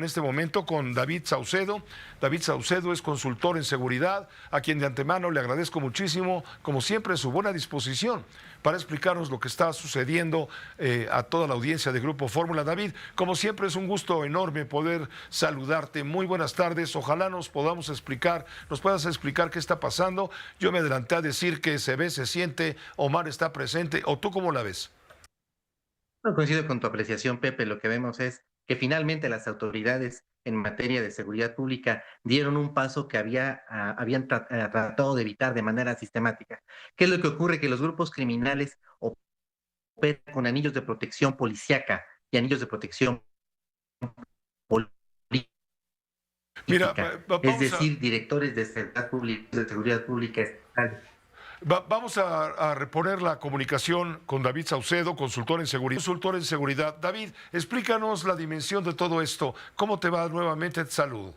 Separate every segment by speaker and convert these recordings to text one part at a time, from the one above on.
Speaker 1: este momento con David Saucedo. David Saucedo es consultor en seguridad, a quien de antemano le agradezco muchísimo, como siempre, su buena disposición para explicarnos lo que está sucediendo a toda la audiencia de Grupo Fórmula. David, como siempre, es un gusto enorme poder saludarte. Muy buenas tardes. Ojalá nos puedas explicar qué está pasando. Yo me adelanté a decir que se ve, se siente, Omar está presente, ¿o tú cómo la ves?
Speaker 2: No coincido con tu apreciación, Pepe. Lo que vemos es que finalmente las autoridades en materia de seguridad pública dieron un paso que habían tratado de evitar de manera sistemática. ¿Qué es lo que ocurre? Que los grupos criminales operan con anillos de protección policíaca y anillos de protección
Speaker 1: Mira,
Speaker 2: política, es decir, directores de seguridad pública estatal.
Speaker 1: vamos a reponer la comunicación con David Saucedo, consultor en seguridad. Consultor en seguridad. David, explícanos la dimensión de todo esto. ¿Cómo te va nuevamente? Te saludo.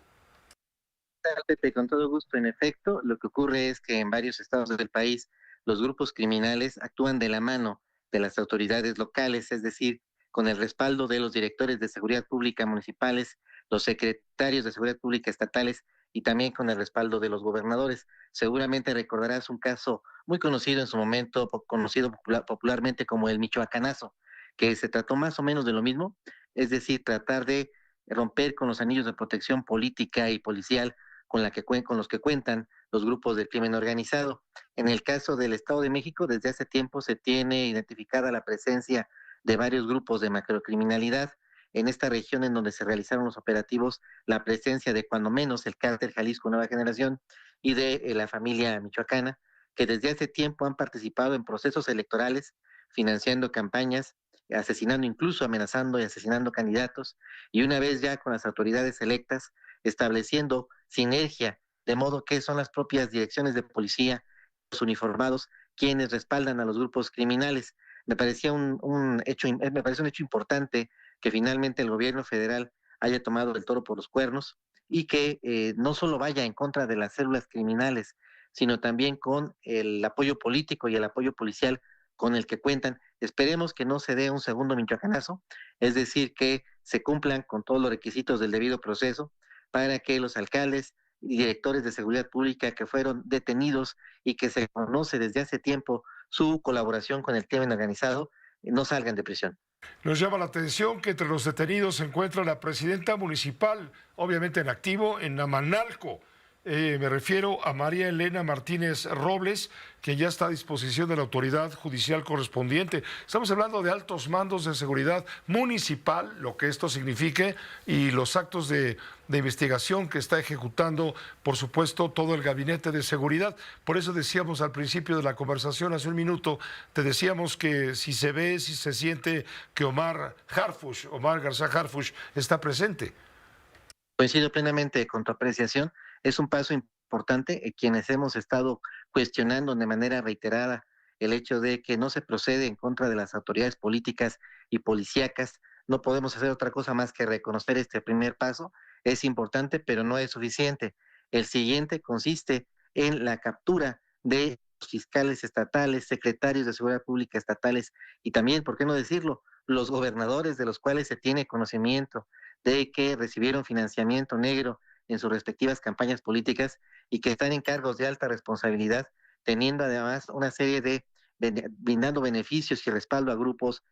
Speaker 2: Pepe, con todo gusto. En efecto, lo que ocurre es que en varios estados del país los grupos criminales actúan de la mano de las autoridades locales, es decir, con el respaldo de los directores de seguridad pública municipales, los secretarios de seguridad pública estatales y también con el respaldo de los gobernadores. Seguramente recordarás un caso muy conocido en su momento, conocido popularmente como el Michoacanazo, que se trató más o menos de lo mismo, es decir, tratar de romper con los anillos de protección política y policial con los que cuentan los grupos del crimen organizado. En el caso del Estado de México, desde hace tiempo se tiene identificada la presencia de varios grupos de macrocriminalidad. En esta región en donde se realizaron los operativos, la presencia de cuando menos el cártel Jalisco Nueva Generación y de la familia michoacana, que desde hace tiempo han participado en procesos electorales, financiando campañas, asesinando, incluso amenazando y asesinando candidatos, y una vez ya con las autoridades electas, estableciendo sinergia, de modo que son las propias direcciones de policía, los uniformados, quienes respaldan a los grupos criminales. Me parece un hecho importante que finalmente el gobierno federal haya tomado el toro por los cuernos y que no solo vaya en contra de las células criminales, sino también con el apoyo político y el apoyo policial con el que cuentan. Esperemos que no se dé un segundo michoacanazo, es decir, que se cumplan con todos los requisitos del debido proceso para que los alcaldes y directores de seguridad pública que fueron detenidos y que se conoce desde hace tiempo su colaboración con el crimen organizado no salgan de prisión.
Speaker 1: Nos llama la atención que entre los detenidos se encuentra la presidenta municipal, obviamente en activo, en Amanalco. Me refiero a María Elena Martínez Robles, que ya está a disposición de la autoridad judicial correspondiente. Estamos hablando de altos mandos de seguridad municipal, lo que esto signifique, y los actos de investigación que está ejecutando, por supuesto, todo el gabinete de seguridad. Por eso decíamos al principio de la conversación, hace un minuto, te decíamos que si se ve, si se siente que Omar García Harfuch, está presente.
Speaker 2: Coincido plenamente con tu apreciación. Es un paso importante. Quienes hemos estado cuestionando de manera reiterada el hecho de que no se procede en contra de las autoridades políticas y policíacas, no podemos hacer otra cosa más que reconocer este primer paso. Es importante, pero no es suficiente. El siguiente consiste en la captura de los fiscales estatales, secretarios de seguridad pública estatales y también, ¿por qué no decirlo?, los gobernadores de los cuales se tiene conocimiento de que recibieron financiamiento negro en sus respectivas campañas políticas y que están en cargos de alta responsabilidad, teniendo además una serie de brindando beneficios y respaldo a grupos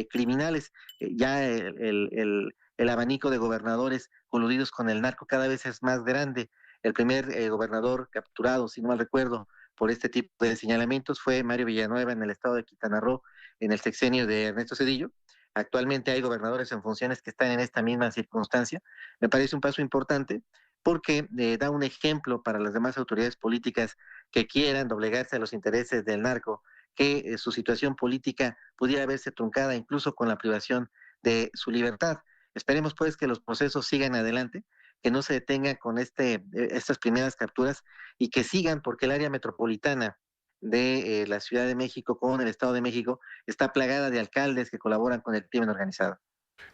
Speaker 2: criminales. El abanico de gobernadores coludidos con el narco cada vez es más grande. El primer gobernador capturado, si no mal recuerdo, por este tipo de señalamientos fue Mario Villanueva en el estado de Quintana Roo en el sexenio de Ernesto Zedillo. Actualmente hay gobernadores en funciones que están en esta misma circunstancia. Me parece un paso importante porque da un ejemplo para las demás autoridades políticas que quieran doblegarse a los intereses del narco, que su situación política pudiera verse truncada incluso con la privación de su libertad. Esperemos pues que los procesos sigan adelante, que no se detengan con estas primeras capturas y que sigan porque el área metropolitana de la Ciudad de México con el Estado de México está plagada de alcaldes que colaboran con el crimen organizado.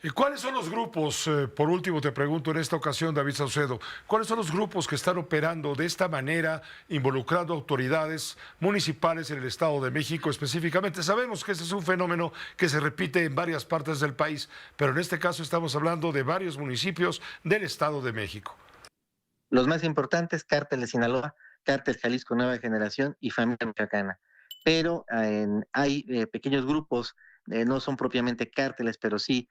Speaker 1: ¿Y cuáles son los grupos, por último te pregunto en esta ocasión, David Saucedo, cuáles son los grupos que están operando de esta manera, involucrando autoridades municipales en el Estado de México específicamente? Sabemos que ese es un fenómeno que se repite en varias partes del país, pero en este caso estamos hablando de varios municipios del Estado de México.
Speaker 2: Los más importantes, Cártel de Sinaloa, Cártel Jalisco Nueva Generación y Familia Michoacana. Pero hay pequeños grupos, no son propiamente cárteles, pero sí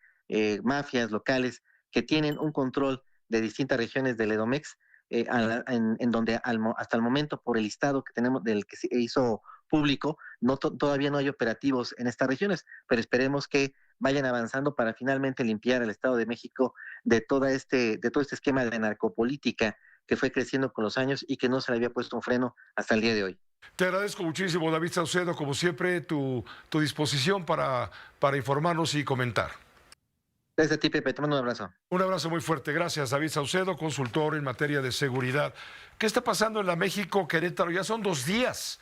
Speaker 2: mafias locales que tienen un control de distintas regiones del Edomex, en donde hasta el momento, por el listado que tenemos del que se hizo público, todavía no hay operativos en estas regiones, pero esperemos que vayan avanzando para finalmente limpiar el Estado de México de todo este esquema de narcopolítica que fue creciendo con los años y que no se le había puesto un freno hasta el día de hoy.
Speaker 1: Te agradezco muchísimo, David Saucedo, como siempre, tu disposición para informarnos y comentar.
Speaker 2: Gracias a ti, Pepe. Te mando un abrazo.
Speaker 1: Un abrazo muy fuerte. Gracias, David Saucedo, consultor en materia de seguridad. ¿Qué está pasando en la México-Querétaro? Ya son 2 días.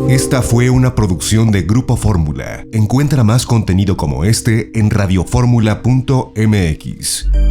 Speaker 3: Esta fue una producción de Grupo Fórmula. Encuentra más contenido como este en radioformula.mx.